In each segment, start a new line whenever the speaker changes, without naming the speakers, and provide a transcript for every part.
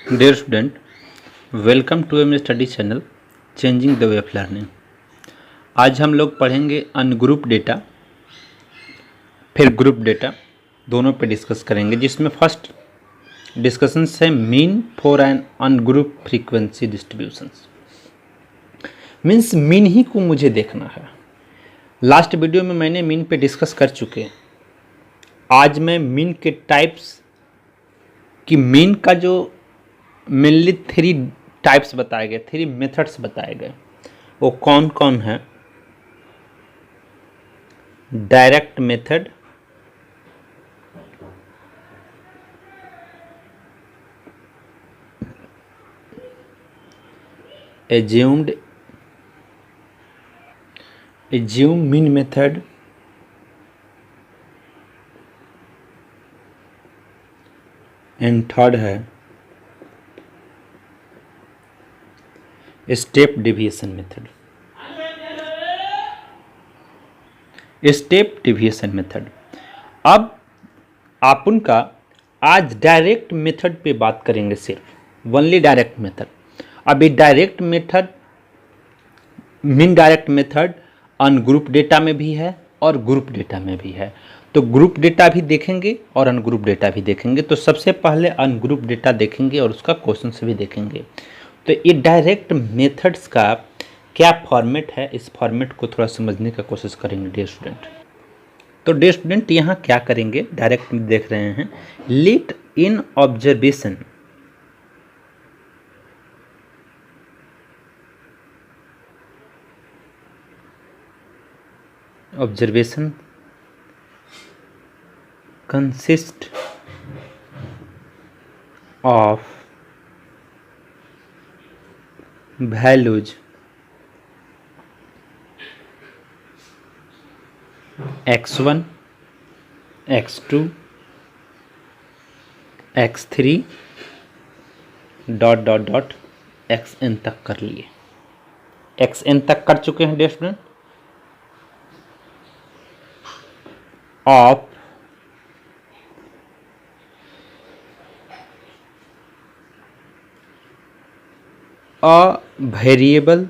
Dear student, welcome to my study channel changing the way of learning. आज हम लोग पढ़ेंगे अनग्रुप डेटा फिर ग्रुप डेटा, दोनों पे डिस्कस करेंगे, जिसमें फर्स्ट डिस्कशन है mean for an ungroup frequency distributions. Means mean ही को मुझे देखना है। लास्ट वीडियो में मैंने मीन पे डिस्कस कर चुके हैं। आज मैं मीन के टाइप्स कि मीन का जो मेनली 3 टाइप्स बताए गए, 3 मेथड्स बताए गए, वो कौन कौन है? Direct method, assume mean method, and third है step deviation method. Step deviation method. अब अपन का आज डायरेक्ट मेथड पे बात करेंगे, सिर्फ ओनली डायरेक्ट मेथड। अब ये direct method, mean direct method ungroup data में भी है और ग्रुप डेटा में भी है। तो ग्रुप डेटा भी देखेंगे और अनग्रुप डेटा भी देखेंगे। तो सबसे पहले अनग्रुप डेटा देखेंगे और उसका क्वेश्चन भी देखेंगे। तो ये डायरेक्ट मेथड्स का क्या फॉर्मेट है, इस फॉर्मेट को थोड़ा समझने का कोशिश करेंगे डियर स्टूडेंट। तो डियर स्टूडेंट यहाँ क्या करेंगे, डायरेक्ट देख रहे हैं, let n observation consist of values x1, x2, x3 dot dot dot xn तक कर लिए। xn तक कर चुके हैं dear student. Of a variable,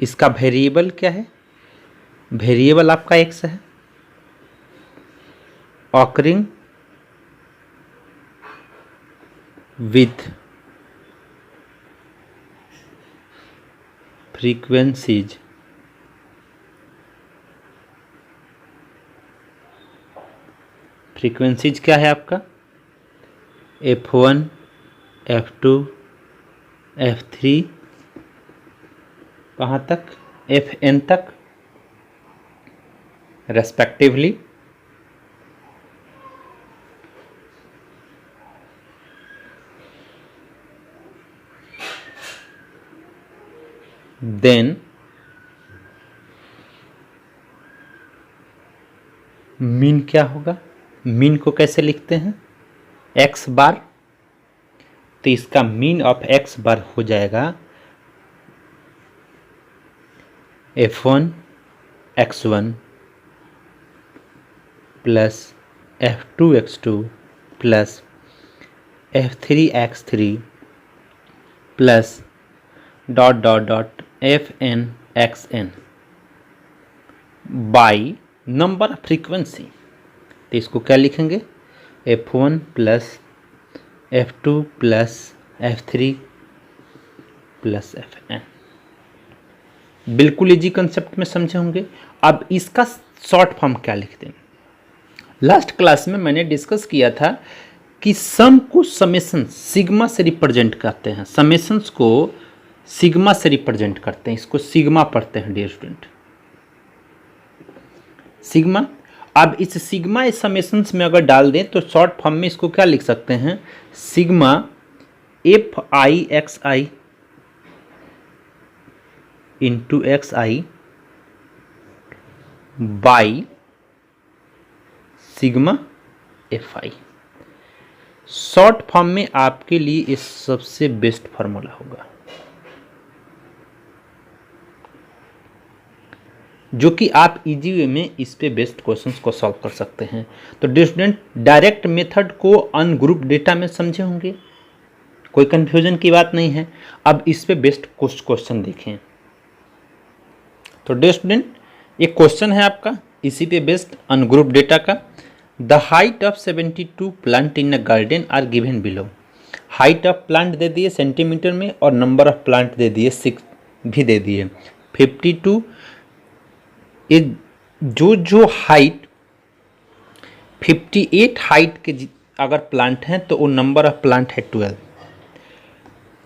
इसका वेरिएबल क्या है? वेरिएबल आपका x है। ऑकरिंग विथ फ्रीक्वेंसीज फ्रीक्वेंसीज क्या है आपका? f1, f2, f3 कहाँ तक? fn तक रेस्पेक्टिवली। देन मीन क्या होगा? मीन को कैसे लिखते हैं? x बार। तो इसका मीन ऑफ x बार हो जाएगा f1 x1 plus f2 x2 plus f3 x3 plus dot dot dot fn xn by number of frequency. तो इसको क्या लिखेंगे? f1 plus f2 plus f3 plus fn। बिल्कुल इजी कंसेप्ट में समझे होंगे। अब इसका शॉर्ट फॉर्म क्या लिखते हैं? लास्ट क्लास में मैंने डिस्कस किया था कि सम को समेशन सिग्मा से रिप्रेजेंट करते हैं। समेशंस को सिग्मा से रिप्रेजेंट करते हैं। इसको सिग्मा पढ़ते हैं डियर स्टूडेंट, सिग्मा। अब इस सिग्मा इस समेशंस में अगर डाल दें तो शॉर्ट फॉर्म में इसको क्या लिख सकते हैं? Sigma f i x I into X i by sigma f I. Short form में आपके लिए इस सबसे बेस्ट फार्मूला होगा, जो कि आप इजी वे में इस पे बेस्ड क्वेश्चंस को सॉल्व कर सकते हैं। तो डियर स्टूडेंट, डायरेक्ट मेथड को अनग्रुप डेटा में समझे होंगे, कोई कंफ्यूजन की बात नहीं है। अब इस पे बेस्ट क्वेश्चन देखें। तो डियर स्टूडेंट, एक क्वेश्चन है आपका इसी पे बेस्ड अनग्रुप डेटा का। The height of 72 plant in a garden are given below. Height of plant दे दिए सेंटीमीटर में और नंबर ऑफ प्लांट दे दिए 6 भी दे दिए। 52 जो हाइट 58 हाइट के अगर प्लांट हैं तो वो नंबर ऑफ प्लांट है 12।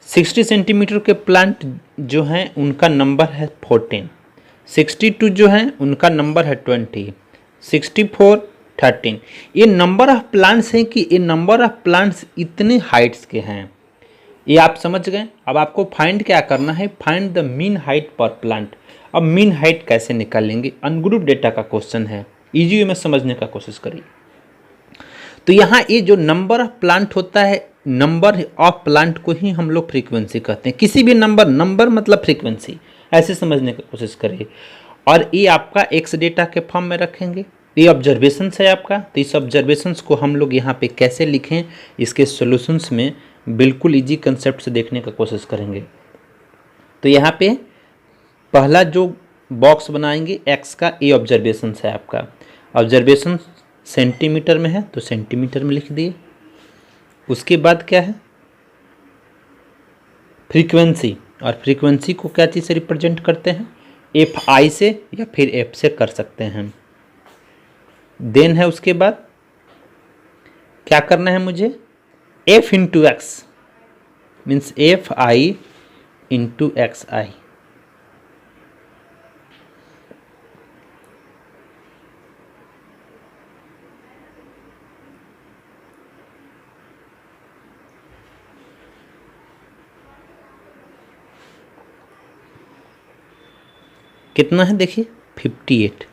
60 सेंटीमीटर के प्लांट जो हैं उनका नंबर है 14। 62 जो हैं उनका नंबर है 20। 64 13। ये नंबर ऑफ प्लांट्स हैं कि ये नंबर ऑफ प्लांट्स इतने हाइट्स के हैं, ये आप समझ गए। अब आपको फाइंड क्या करना है, फाइंड द मीन हाइट पर प्लांट। अब मीन हाइट कैसे निकालेंगे, अनग्रुप डेटा का क्वेश्चन है, इजी वे में समझने का कोशिश करिए। तो यहाँ ये जो नंबर ऑफ प्लांट होता है, नंबर ऑफ प्लांट को ही हम लोग फ्रीक्वेंसी कहते हैं। किसी भी नंबर मतलब फ्रीक्वेंसी, ऐसे समझने की कोशिश करिए। और ये आपका एक्स डेटा के फॉर्म में रखेंगे। ये ऑब्जर्वेशंस है आपका, तो इस ऑब्जर्वेशंस को हम लोग यहाँ पे कैसे लिखें, इसके सॉल्यूशंस में बिल्कुल इजी कंसेप्ट से देखने का कोशिश करेंगे। तो यहाँ पे पहला जो बॉक्स बनाएंगे एक्स का, ये ऑब्जर्वेशंस है आपका। ऑब्जर्वेशन सेंटीमीटर में है तो सेंटीमीटर में लिख दिए। उसके बाद क्या है, फ्रीक्वेंसी, और फ्रीक्वेंसी को क्या चीज़ से रिप्रेजेंट करते हैं, एफ आई से या फिर एफ से कर सकते हैं। देन है उसके बाद क्या करना है मुझे, F into X means F I into X I. कितना है देखिए 58,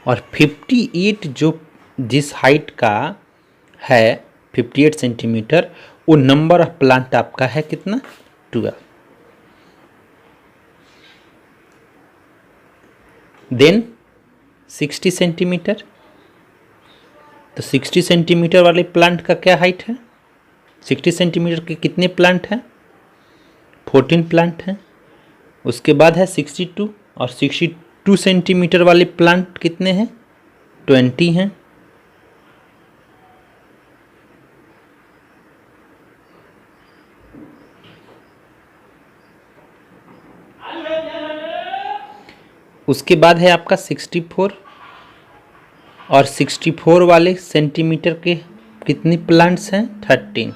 और 58 जो जिस हाइट का है 58 सेंटीमीटर, वो नंबर ऑफ प्लांट आपका है कितना 12। देन 60 सेंटीमीटर, तो 60 सेंटीमीटर वाले प्लांट का क्या हाइट है, 60 सेंटीमीटर के कितने प्लांट हैं, 14 प्लांट हैं। उसके बाद है 62, और 62 सेंटीमीटर वाले प्लांट कितने हैं, 20 हैं। उसके बाद है आपका 64, और 64 वाले सेंटीमीटर के कितने प्लांट्स हैं, 13।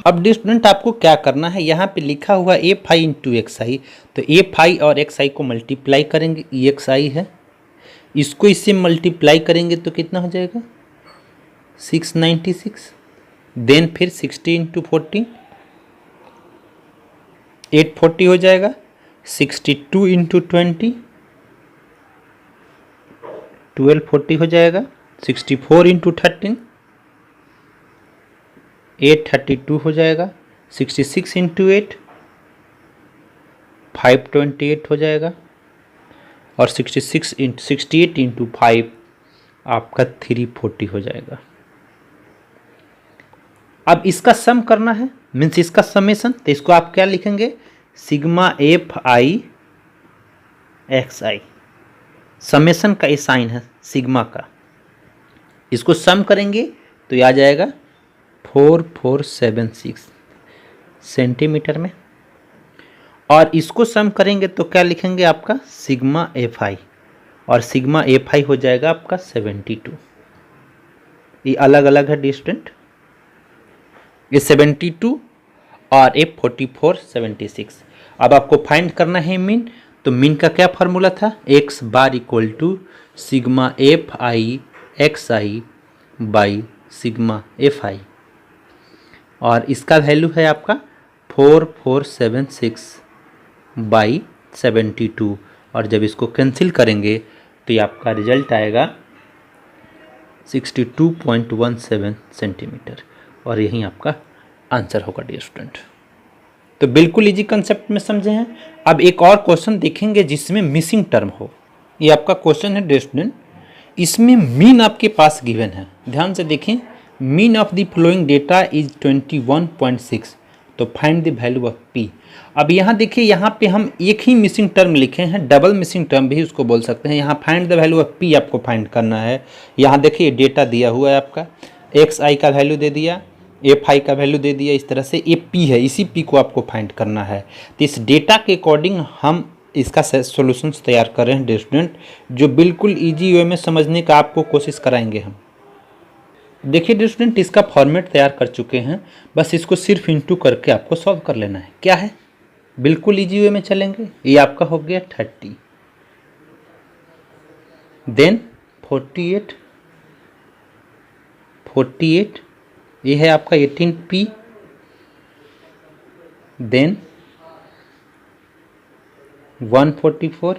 अब डियर स्टूडेंट आपको क्या करना है, यहाँ पे लिखा हुआ एफ आई इंटू एक्स आई, तो एफ आई और एक्स आई को मल्टीप्लाई करेंगे, ई एक्स आई है, इसको इससे मल्टीप्लाई करेंगे तो कितना हो जाएगा 696। देन फिर 60 इंटू 14 840 हो जाएगा। 62 इंटू 20 1240 हो जाएगा। 64 इंटू 13 832 हो जाएगा। 66 इंटू 8 528 हो जाएगा, और 68 इंटू 5 आपका 340 हो जाएगा। अब इसका सम करना है, मीन्स इसका समेशन, तो इसको आप क्या लिखेंगे, sigma f i x I. Summation का ये साइन है सिग्मा का, इसको सम करेंगे तो ये आ जाएगा 4476 सेंटीमीटर में, और इसको सम करेंगे तो क्या लिखेंगे आपका सिग्मा एफ आई, और सिग्मा एफ आई हो जाएगा आपका 72। ये अलग अलग है डिस्टेंट, ये 72 और ये 44 76। अब आपको फाइंड करना है मीन, तो मीन का क्या फार्मूला था, x bar equal to sigma f i x i by sigma f i, और इसका वैल्यू है आपका 4476 बाई 72, और जब इसको कैंसिल करेंगे तो ये आपका रिजल्ट आएगा 62.17 सेंटीमीटर, और यही आपका आंसर होगा डियर स्टूडेंट। तो बिल्कुल इजी कंसेप्ट में समझे हैं। अब एक और क्वेश्चन देखेंगे जिसमें मिसिंग टर्म हो। ये आपका क्वेश्चन है डियर स्टूडेंट, इसमें मीन आपके पास गिवन है, ध्यान से देखें, mean of the flowing data is 21.6, तो find the value of P. अब यहाँ देखिए, यहाँ पे हम एक ही मिसिंग टर्म लिखे हैं, डबल मिसिंग टर्म भी उसको बोल सकते हैं। यहाँ find the value of P आपको फाइंड करना है। यहाँ देखिए डेटा दिया हुआ है आपका, एक्स आई का वैल्यू दे दिया, एफ आई का वैल्यू दे दिया, इस तरह से ये पी है, इसी पी को आपको फाइंड करना है। तो इस डेटा के अकॉर्डिंग हम इसका सॉल्यूशंस तैयार कर रहे हैं स्टूडेंट, जो बिल्कुल इजी वे में समझने का आपको कोशिश कराएंगे हम। देखिए स्टूडेंट, इसका फॉर्मेट तैयार कर चुके हैं, बस इसको सिर्फ इंटू करके आपको सॉल्व कर लेना है। क्या है, बिल्कुल इजी वे में चलेंगे। ये आपका हो गया 30, देन 48, ये है आपका 18p, देन 144,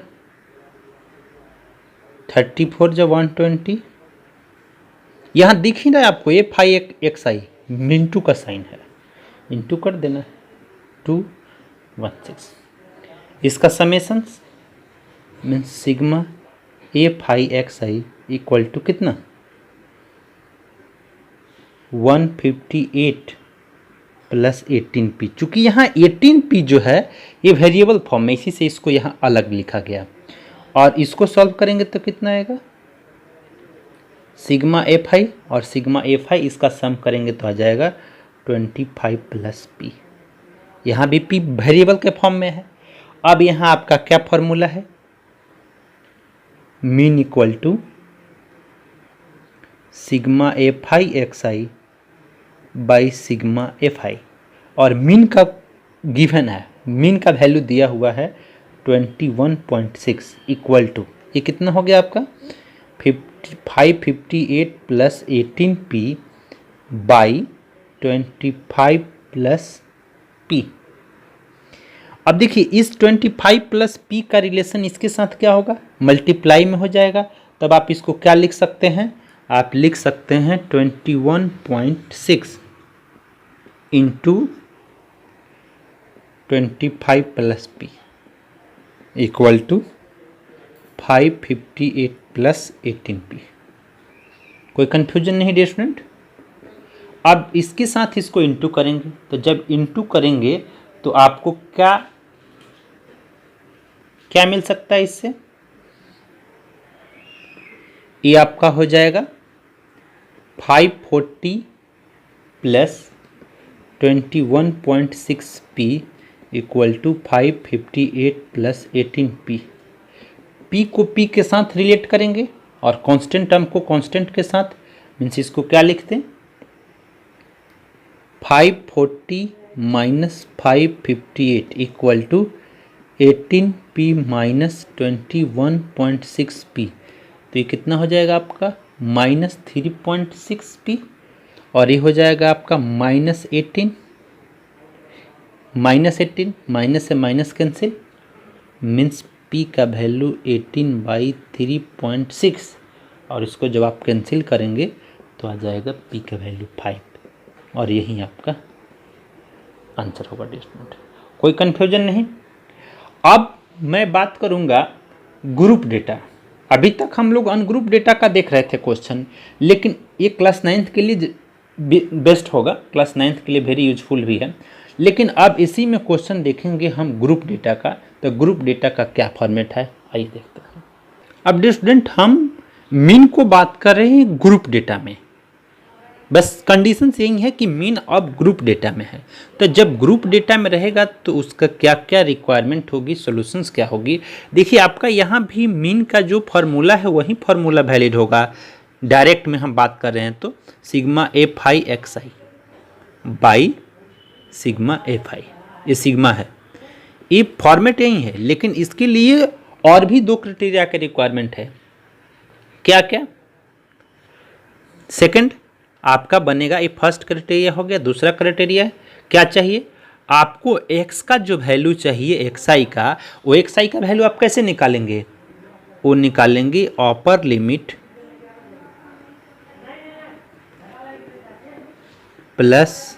34 जब 120, यहाँ दिख ही रहा है आपको एफ आई एक्स आई, मिंटू का साइन है, इंटू कर देना है 216। इसका summations means sigma f i x i equal to कितना 158 प्लस 18p। चूंकि यहाँ 18p जो है ये वेरिएबल फॉर्म में, इसी से इसको यहाँ अलग लिखा गया, और इसको सॉल्व करेंगे तो कितना आएगा सिग्मा एफ आई और सिग्मा एफ आई, इसका सम करेंगे तो आ जाएगा 25 प्लस p। यहाँ भी p वेरिएबल के फॉर्म में है। अब यहाँ आपका क्या फॉर्मूला है, mean equal to sigma f i x i by sigma f i, और मीन का गिवन है, मीन का वैल्यू दिया हुआ है 21.6 इक्वल टू, ये कितना हो गया आपका 558 plus 18p by 25 plus p। अब देखिए इस 25 प्लस p का रिलेशन इसके साथ क्या होगा, मल्टीप्लाई में हो जाएगा। तब आप इसको क्या लिख सकते हैं, आप लिख सकते हैं 21.6 into 25 plus p equal to 558 plus 18p। कोई कंफ्यूजन नहीं डियर स्टूडेंट। अब इसके साथ इसको इंटू करेंगे, तो जब इंटू करेंगे तो आपको क्या क्या मिल सकता है इससे, ये आपका हो जाएगा 540 plus 21.6p equal to 558 plus 18p। p को p के साथ रिलेट करेंगे और कांस्टेंट टर्म को कांस्टेंट के साथ, मीन्स इसको क्या लिखते हैं 540 minus 558 equal to 18p minus 21.6p। तो ये कितना हो जाएगा आपका माइनस 3.6p, और ये हो जाएगा आपका माइनस 18, माइनस से माइनस कैंसिल, मीन्स p का वैल्यू 18/3.6, और इसको जब आप कैंसिल करेंगे तो आ जाएगा p का वैल्यू 5, और यही आपका आंसर होगा स्टूडेंट। कोई कंफ्यूजन नहीं। अब मैं बात करूंगा ग्रुप डेटा। अभी तक हम लोग अनग्रुप डेटा का देख रहे थे क्वेश्चन, लेकिन ये क्लास 9th के लिए बेस्ट होगा, क्लास 9th के लिए वेरी यूजफुल भी है। लेकिन अब इसी में क्वेश्चन देखेंगे हम ग्रुप डेटा का, तो ग्रुप डेटा का क्या फॉर्मेट है आइए देखते हैं। अब स्टूडेंट हम मीन को बात कर रहे हैं ग्रुप डेटा में, बस कंडीशन यही है कि मीन अब ग्रुप डेटा में है। तो जब ग्रुप डेटा में रहेगा तो उसका क्या क्या रिक्वायरमेंट होगी, सॉल्यूशंस क्या होगी। देखिए आपका यहाँ भी मीन का जो फार्मूला है वही फार्मूला वैलिड होगा। डायरेक्ट में हम बात कर रहे हैं तो sigma f i x i by sigma f आई, ये सिग्मा है, ये फॉर्मेट यही है। लेकिन इसके लिए और भी दो क्राइटेरिया के रिक्वायरमेंट है। क्या क्या, सेकंड आपका बनेगा, ये फर्स्ट क्राइटेरिया हो गया। दूसरा क्राइटेरिया क्या चाहिए आपको, एक्स का जो वैल्यू चाहिए एक्स आई का, वो एक्स आई का वैल्यू आप कैसे निकालेंगे, वो निकालेंगे upper limit plus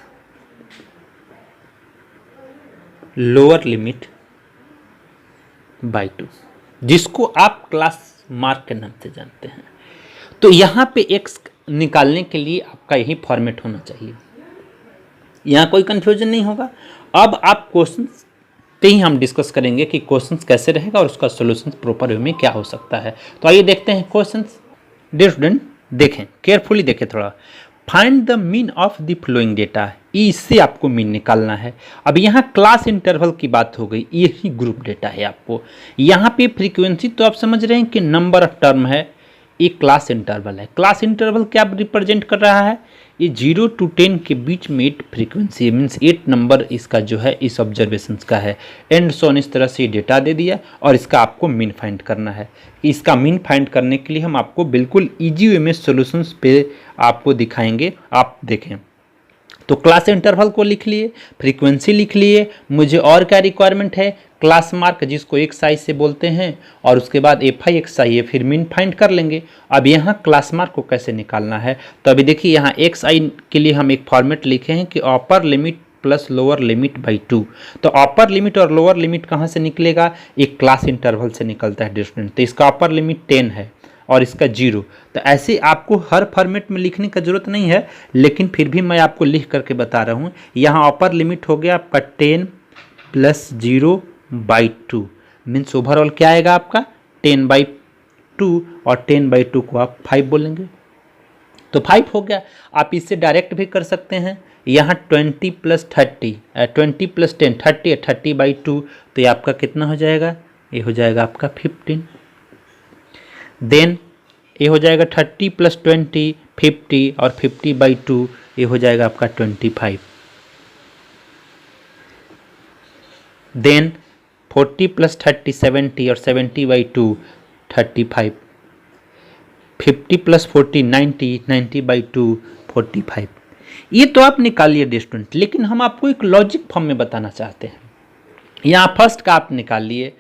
lower limit by 2, जिसको आप क्लास मार्क के नाम से जानते हैं। तो यहाँ पे एक्स निकालने के लिए आपका यही फॉर्मेट होना चाहिए, यहाँ कोई कंफ्यूजन नहीं होगा। अब आप क्वेश्चन पे ही हम डिस्कस करेंगे कि क्वेश्चंस कैसे रहेगा और उसका सॉल्यूशन प्रॉपर वे में क्या हो सकता है। तो आइए देखते हैं क्वेश्चंस। डियर स्टूडेंट देखें, केयरफुली देखें थोड़ा। Find the mean of the flowing data, इससे आपको मीन निकालना है। अब यहाँ क्लास इंटरवल की बात हो गई, यही ग्रुप डेटा है आपको। यहाँ पे फ्रीक्वेंसी तो आप समझ रहे हैं कि नंबर ऑफ टर्म है, ये क्लास इंटरवल है। क्लास इंटरवल क्या रिप्रेजेंट कर रहा है, ये 0 to 10 के बीच में 8 फ्रीक्वेंसी मीन्स 8 नंबर इसका जो है इस ऑब्जर्वेशंस का है। एंड सोन इस तरह से डेटा दे दिया और इसका आपको मीन फाइंड करना है। इसका मीन फाइंड करने के लिए हम आपको बिल्कुल ईजी वे में सॉल्यूशंस पे आपको दिखाएंगे। आप देखें तो क्लास इंटरवल को लिख लिए, फ्रीक्वेंसी लिख लिए, मुझे और क्या रिक्वायरमेंट है, क्लास मार्क जिसको एक्स आई से बोलते हैं, और उसके बाद एफ आई एक्स आई है, फिर मीन फाइंड कर लेंगे। अब यहाँ क्लास मार्क को कैसे निकालना है, तो अभी देखिए यहाँ एक्स आई के लिए हम एक फॉर्मेट लिखे हैं कि upper limit plus lower limit by 2। तो अपर लिमिट और लोअर लिमिट कहाँ से निकलेगा, एक क्लास इंटरवल से निकलता है डिस्टेंस। तो इसका अपर लिमिट 10 है और इसका 0। तो ऐसे आपको हर फॉर्मेट में लिखने का जरूरत नहीं है, लेकिन फिर भी मैं आपको लिख करके बता रहा हूँ। यहाँ अपर लिमिट हो गया आपका 10 प्लस 0/2 मीन्स ओवरऑल क्या आएगा आपका 10/2, और 10/2 को आप 5 बोलेंगे तो 5 हो गया। आप इससे डायरेक्ट भी कर सकते हैं। यहाँ 20 प्लस 30 20 प्लस 10 30 30/2, तो ये आपका कितना हो जाएगा, ये हो जाएगा आपका 15। देन ये हो जाएगा 30 प्लस 20 50, और 50/2 ये हो जाएगा आपका 25। देन 40 प्लस 30 70, और 70/2 35। 50 प्लस 40 90, 90/2 45। ये तो आप निकालिए डिस्टेंस, लेकिन हम आपको एक लॉजिक फॉर्म में बताना चाहते हैं। यहाँ फर्स्ट का आप निकाल लिए,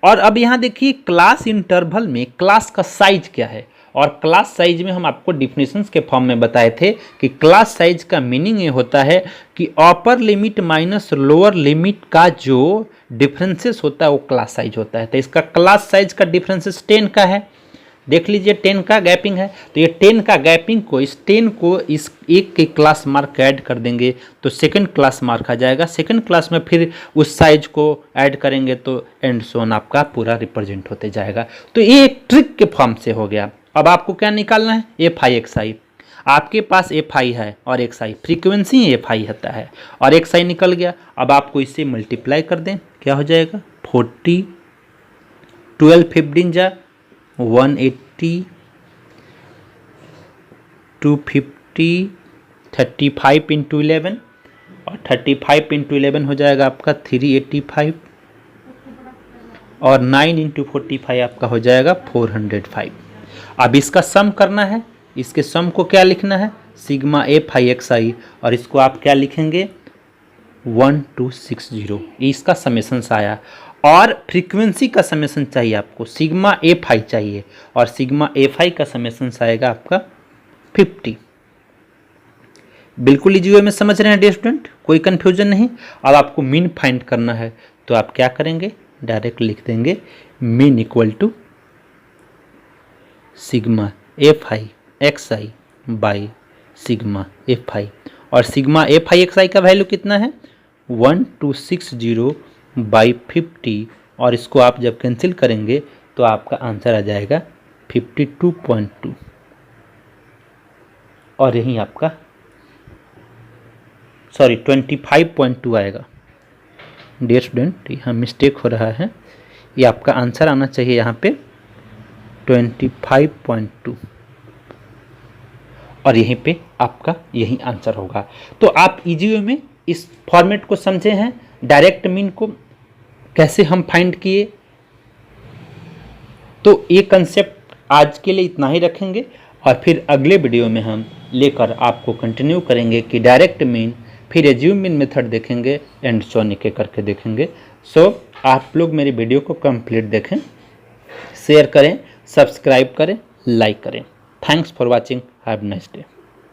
और अब यहाँ देखिए क्लास इंटरवल में क्लास का साइज क्या है, और क्लास साइज में हम आपको डिफिनेशंस के फॉर्म में बताए थे कि क्लास साइज का मीनिंग ये होता है कि upper limit minus lower limit का जो डिफरेंसेस होता है वो क्लास साइज होता है। तो इसका क्लास साइज का डिफरेंसेस 10 का है, देख लीजिए 10 का गैपिंग है। तो ये 10 का गैपिंग को, इस 10 को इस एक के क्लास मार्क ऐड कर देंगे तो सेकंड क्लास मार्क आ जाएगा। सेकंड क्लास में फिर उस साइज को ऐड करेंगे तो एंड सोन आपका पूरा रिप्रेजेंट होते जाएगा। तो ये एक ट्रिक के फॉर्म से हो गया। अब आपको क्या निकालना है, एफ आई एक्स आई। आपके पास एफ आई है और x I, frequency F I होता है और एक्स आई निकल गया। अब आपको इससे मल्टीप्लाई कर दें, क्या हो जाएगा 40 12 15 जा 180 250 35 इंटू 11, और 35 इंटू 11 हो जाएगा आपका 385, और 9 इंटू 45 आपका हो जाएगा 405। अब इसका सम करना है, इसके सम को क्या लिखना है, सिग्मा एफ आई एक्स आई, और इसको आप क्या लिखेंगे 1260। इसका समेशन आया। और फ्रीक्वेंसी का समेशन चाहिए आपको, सिग्मा एफ आई चाहिए, और सिग्मा एफ आई का समेशन आएगा आपका 50। बिल्कुल इजी वे में समझ रहे हैं डियर स्टूडेंट, कोई कंफ्यूजन नहीं। अब आपको मीन फाइंड करना है तो आप क्या करेंगे, डायरेक्ट लिख देंगे mean equal to sigma f i x i by sigma f i, और sigma f i x i का वैल्यू कितना है 1260/50, और इसको आप जब कैंसिल करेंगे तो आपका आंसर आ जाएगा 52.2, और यहीं आपका 25.2 आएगा। डियर स्टूडेंट यहाँ मिस्टेक हो रहा है, ये आपका आंसर आना चाहिए यहाँ पे 25.2, और यहीं पे आपका यही आंसर होगा। तो आप इजी वे में इस फॉर्मेट को समझे हैं, डायरेक्ट मीन को कैसे हम फाइंड किए। तो ये कंसेप्ट आज के लिए इतना ही रखेंगे, और फिर अगले वीडियो में हम लेकर आपको कंटिन्यू करेंगे कि डायरेक्ट मीन, फिर एज्यूम मीन मेथड देखेंगे, एंड सो निके करके देखेंगे। सो आप लोग मेरी वीडियो को कंप्लीट देखें, शेयर करें, सब्सक्राइब करें, लाइक करें। Thanks for watching, have a nice day.